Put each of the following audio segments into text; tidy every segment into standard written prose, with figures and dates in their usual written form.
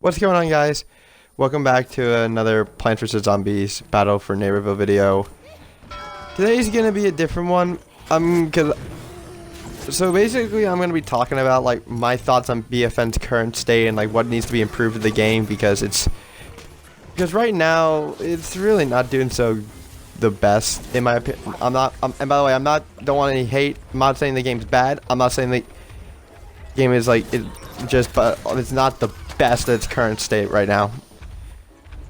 What's going on, guys? Welcome back to another Plants vs. Zombies Battle for Neighborville video. Today's gonna be a different one. So basically I'm gonna be talking about like my thoughts on BFN's current state and like what needs to be improved in the game because right now it's really not doing so the best in my opinion. And by the way, don't want any hate. I'm not saying the game's bad. I'm not saying the game is like but it's not the best at its current state right now.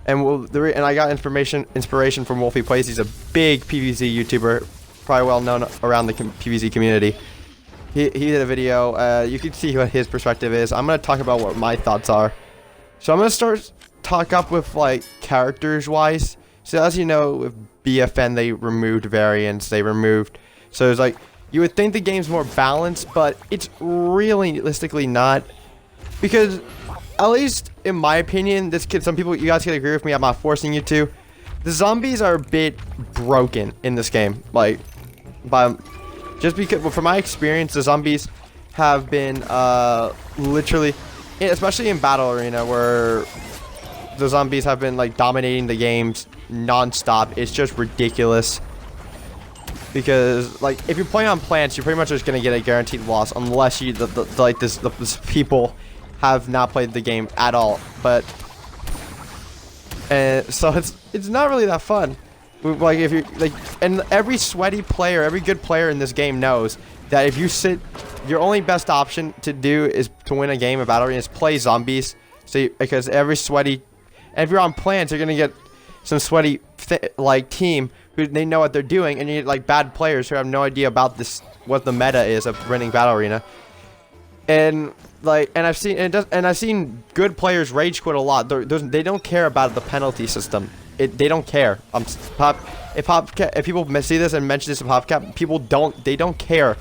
And I got inspiration from Wolfie Plays. He's a big PvZ YouTuber, probably well known around the PvZ community. He did a video. You can see what his perspective is. I'm gonna talk about what my thoughts are. So I'm gonna talk up with like characters wise. So as you know, with BFN they removed variants. So it's like you would think the game's more balanced, but it's realistically not. Because, at least in my opinion, some people, you guys can agree with me, I'm not forcing you to. The zombies are a bit broken in this game. Like, just because, well, from my experience, the zombies have been, literally, especially in Battle Arena, where the zombies have been, like, dominating the games non-stop. It's just ridiculous. Because, like, if you're playing on plants, you're pretty much just gonna get a guaranteed loss unless you, this people have not played the game at all. But, so it's not really that fun. Like, if you like, and every sweaty player, every good player in this game knows that if you your only best option to do is to win a game of Battle Arena is play zombies. So, because every sweaty, and if you're on plants, you're gonna get some sweaty like team who they know what they're doing, and you get like bad players who have no idea about what the meta is of winning Battle Arena. And like, I've seen good players rage quit a lot. They don't care about the penalty system. They don't care. If people see this and mention this in PopCap, they don't care.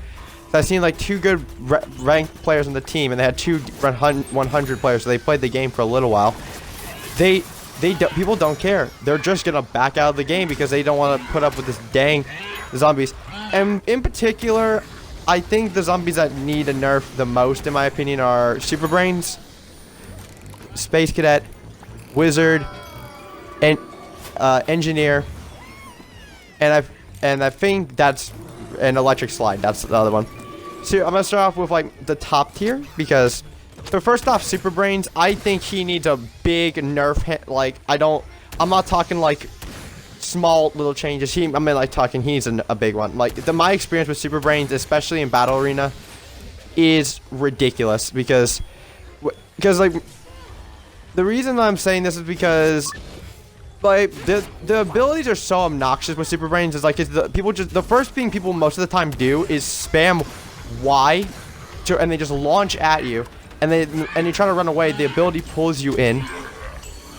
So I've seen like two good ranked players on the team, and they had two 100 players, so they played the game for a little while. People don't care. They're just gonna back out of the game because they don't want to put up with this dang zombies. And in particular, I think the zombies that need a nerf the most, in my opinion, are Super Brains, Space Cadet, Wizard, and Engineer, and I think that's an Electric Slide. That's the other one. So I'm gonna start off with like the top tier because. So first off, Super Brains, I think he needs a big nerf. Like, I'm not talking like small little changes. He needs a big one. Like, my experience with Super Brains, especially in Battle Arena, is ridiculous because like, the reason I'm saying this is because like the abilities are so obnoxious with Super Brains. Is like, the first thing people most of the time do is spam Y, and they just launch at you. And you try to run away, the ability pulls you in.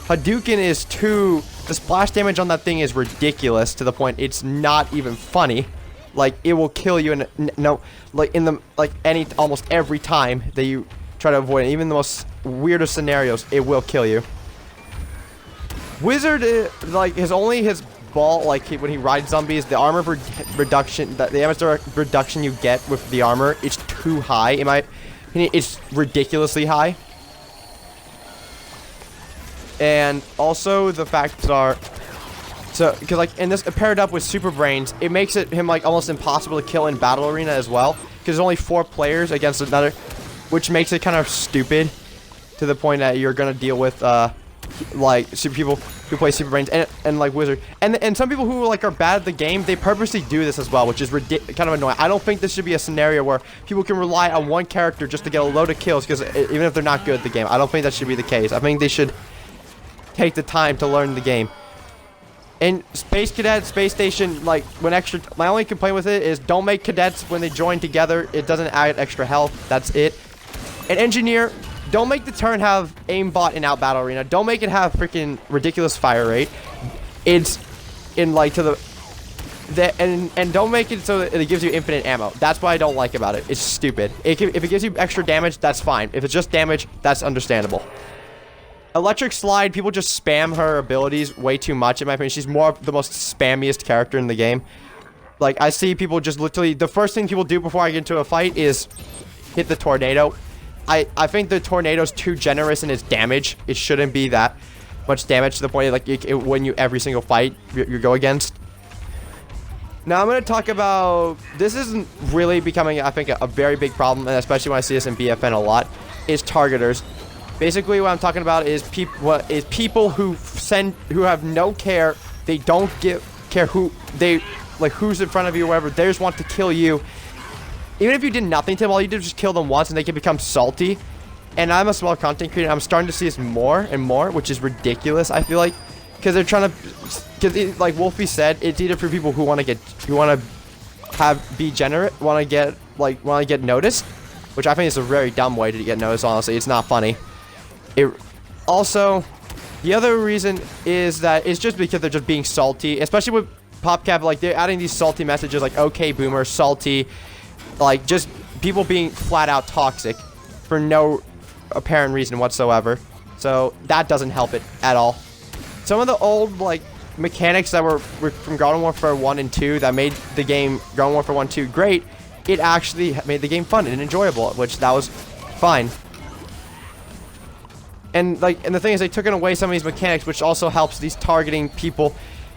Hadouken is the splash damage on that thing is ridiculous to the point it's not even funny. Like, it will kill you almost every time that you try to avoid it. Even the most weirdest scenarios, it will kill you. Wizard, his ball, like when he rides zombies, the armor reduction, the damage reduction you get with the armor, it's too high. It's ridiculously high. And also the facts are because like in this paired up with Super Brains, it makes him like almost impossible to kill in Battle Arena as well, because there's only 4 players against another, which makes it kind of stupid to the point that you're gonna deal with like people who play Super Brains and like Wizard, and some people who like are bad at the game, they purposely do this as well, which is kind of annoying. I don't think this should be a scenario where people can rely on one character just to get a load of kills, because even if they're not good at the game, I don't think that should be the case. I think they should take the time to learn the game. And Space Cadet, Space Station, like my only complaint with it is don't make cadets when they join together. It doesn't add extra health. That's it. And Engineer, don't make the turn have aimbot in out Battle Arena. Don't make it have freaking ridiculous fire rate. It's in like and don't make it so that it gives you infinite ammo. That's what I don't like about it. It's stupid. If it gives you extra damage, that's fine. If it's just damage, that's understandable. Electric Slide, people just spam her abilities way too much, in my opinion. She's the most spammiest character in the game. Like, I see people just literally, the first thing people do before I get into a fight is hit the tornado. I think the tornado's too generous in its damage. It shouldn't be that much damage to the point like it win you every single fight you go against. Now I'm going to talk about, this isn't really becoming, I think, a very big problem, and especially when I see this in BFN a lot, is targeters. Basically, what I'm talking about is people who have no care. They don't care who's in front of you or whatever. They just want to kill you. Even if you did nothing to them, all you did was just kill them once, and they can become salty. And I'm a small content creator. I'm starting to see this more and more, which is ridiculous. I feel like. Because they're trying to, like Wolfie said, it's either for people who want to be generate, want to get noticed, which I think is a very dumb way to get noticed. Honestly, it's not funny. Also, the other reason is that it's just because they're just being salty, especially with PopCap. Like they're adding these salty messages, like "Okay, Boomer," salty, like just people being flat out toxic for no apparent reason whatsoever. So that doesn't help it at all. Some of the old, like, mechanics that were from Garden Warfare 1 and 2 that made the game Garden Warfare 1 2 great, it actually made the game fun and enjoyable, which that was fine. And the thing is, they took away some of these mechanics, which also helps these targeting people.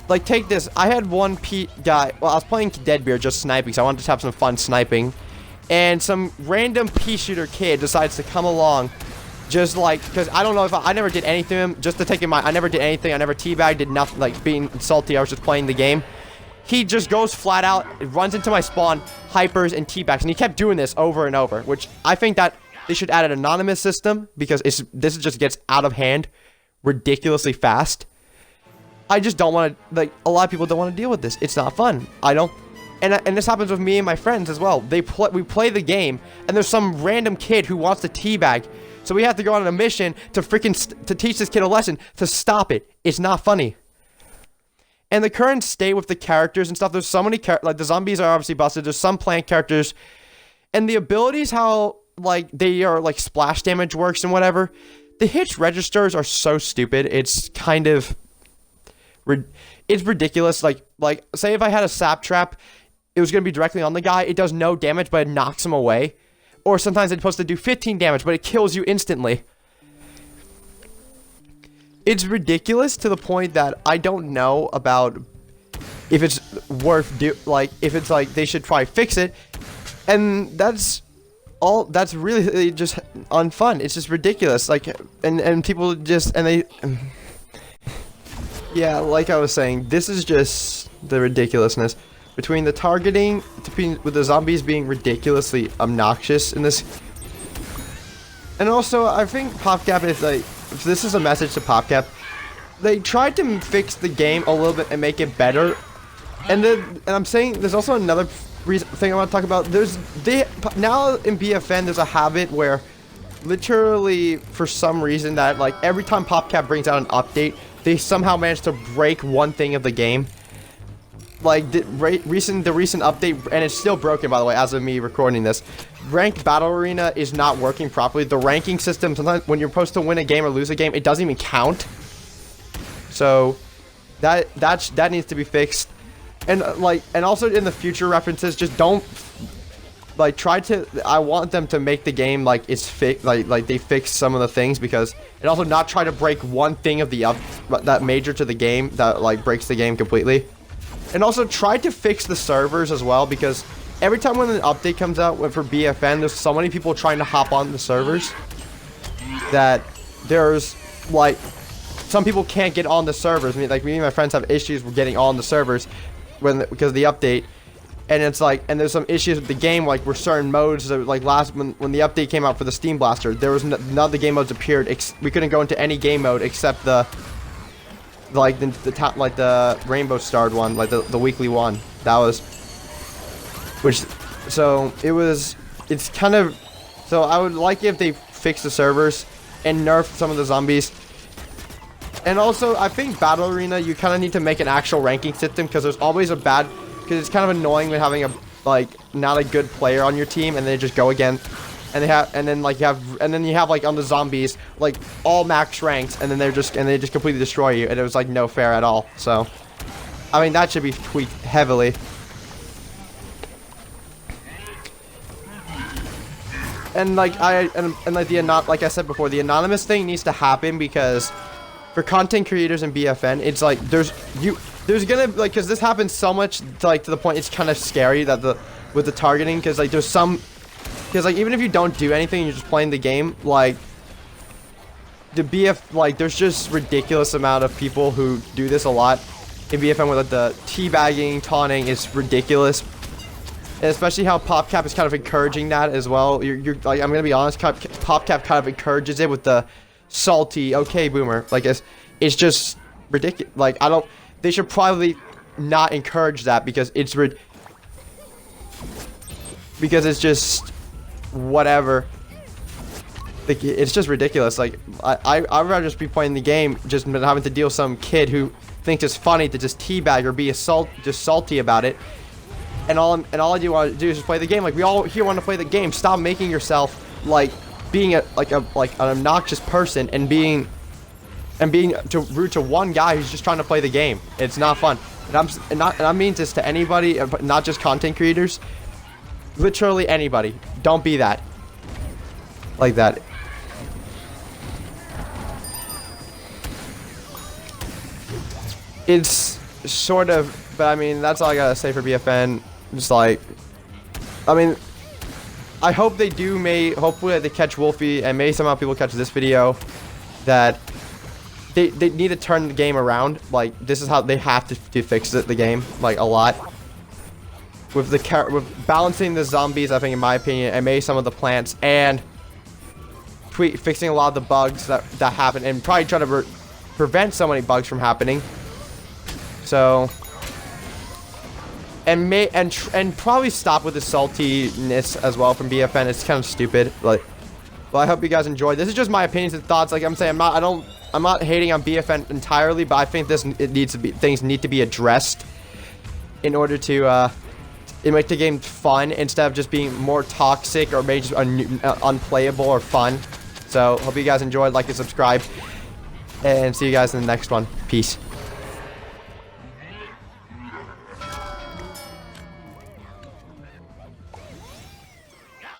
Like, take this. I had one guy, well, I was playing Deadbeard just sniping, so I wanted to have some fun sniping. And some random pea shooter kid decides to come along. Just like, because I don't know if I never did anything to him, just to take in mind, I never did anything, I never teabagged, did nothing, like, being salty, I was just playing the game. He just goes flat out, runs into my spawn, hypers, and teabags, and he kept doing this over and over, which I think that they should add an anonymous system, because this just gets out of hand ridiculously fast. I just don't want to, like, a lot of people don't want to deal with this. It's not fun. I don't, and this happens with me and my friends as well. We play the game, and there's some random kid who wants to teabag. So we have to go on a mission to to teach this kid a lesson, to stop it. It's not funny. And the current state with the characters and stuff, there's so many like the zombies are obviously busted. There's some plant characters, and the abilities, how like they are like splash damage works and whatever. The hit registers are so stupid. It's kind of, it's ridiculous. Like say if I had a sap trap, it was gonna be directly on the guy. It does no damage, but it knocks him away. Or sometimes it's supposed to do 15 damage, but it kills you instantly. It's ridiculous to the point that I don't know about if it's worth if it's like they should try fix it. And that's really just unfun. It's just ridiculous. Like, and people just, and they, yeah, like I was saying, this is just the ridiculousness. Between the targeting, with the zombies being ridiculously obnoxious in this. And also, I think PopCap is like, if this is a message to PopCap, they tried to fix the game a little bit and make it better. And I'm saying, there's also another thing I want to talk about. Now in BFN, there's a habit where, literally, for some reason, that like every time PopCap brings out an update, they somehow manage to break one thing of the game. Like the recent update, and it's still broken, by the way, as of me recording this. Ranked Battle Arena is not working properly. The ranking system, sometimes when you're supposed to win a game or lose a game, it doesn't even count. So that needs to be fixed. And and also in the future references, just don't I want them to make the game like it's like they fix some of the things, because, and also not try to break one thing of that major to the game that like breaks the game completely. And also try to fix the servers as well, because every time when an update comes out for BFN, there's so many people trying to hop on the servers that there's like some people can't get on the servers. I mean, like me and my friends have issues with getting on the servers because of the update. And it's like, and there's some issues with the game, like with certain modes that, like when the update came out for the Steam Blaster, there was none of the game modes appeared. We couldn't go into any game mode except the top, like the rainbow starred one, like the weekly one. That was, it's kind of, so I would like if they fix the servers and nerf some of the zombies. And also, I think Battle Arena, you kind of need to make an actual ranking system, because there's always because it's kind of annoying when having not a good player on your team, and they just go again. And then you have like on the zombies like all max ranks, and then they just completely destroy you, and it was like no fair at all. So I mean, that should be tweaked heavily. and like like like I said before, the anonymous thing needs to happen, because for content creators and BFN, it's like there's gonna, like, because this happens so much to the point it's kind of scary that with the targeting, because like even if you don't do anything, you're just playing the game, like there's just ridiculous amount of people who do this a lot in BFN with like the teabagging, taunting is ridiculous. And especially how PopCap is kind of encouraging that as well. You're like, I'm gonna be honest, PopCap kind of encourages it with the salty, okay, boomer. Like it's just ridiculous. Like they should probably not encourage that, because it's just whatever. Like, it's just ridiculous. Like I'd rather just be playing the game, just not having to deal with some kid who thinks it's funny to just teabag or be just salty about it. And all I do want to do is just play the game. Like, we all here want to play the game. Stop making yourself like being an obnoxious person and being rude to one guy who's just trying to play the game. It's not fun. And I mean this to anybody, not just content creators. Literally anybody. Don't be that. Like that. It's sort of, but I mean, that's all I gotta say for BFN. Just like, I mean, I hope they do, hopefully they catch Wolfie, and maybe somehow people catch this video, that they need to turn the game around. Like, this is how they have to fix the game, like, a lot. With balancing the zombies, I think, in my opinion, and maybe some of the plants, and fixing a lot of the bugs that happen, and probably try to prevent so many bugs from happening. So, and probably stop with the saltiness as well from BFN. It's kind of stupid. Like, well, I hope you guys enjoyed. This is just my opinions and thoughts. Like I'm saying, I'm not hating on BFN entirely, but I think things need to be addressed in order to make the game fun, instead of just being more toxic or maybe just unplayable or fun. So, hope you guys enjoyed. Like and subscribe, and see you guys in the next one. Peace.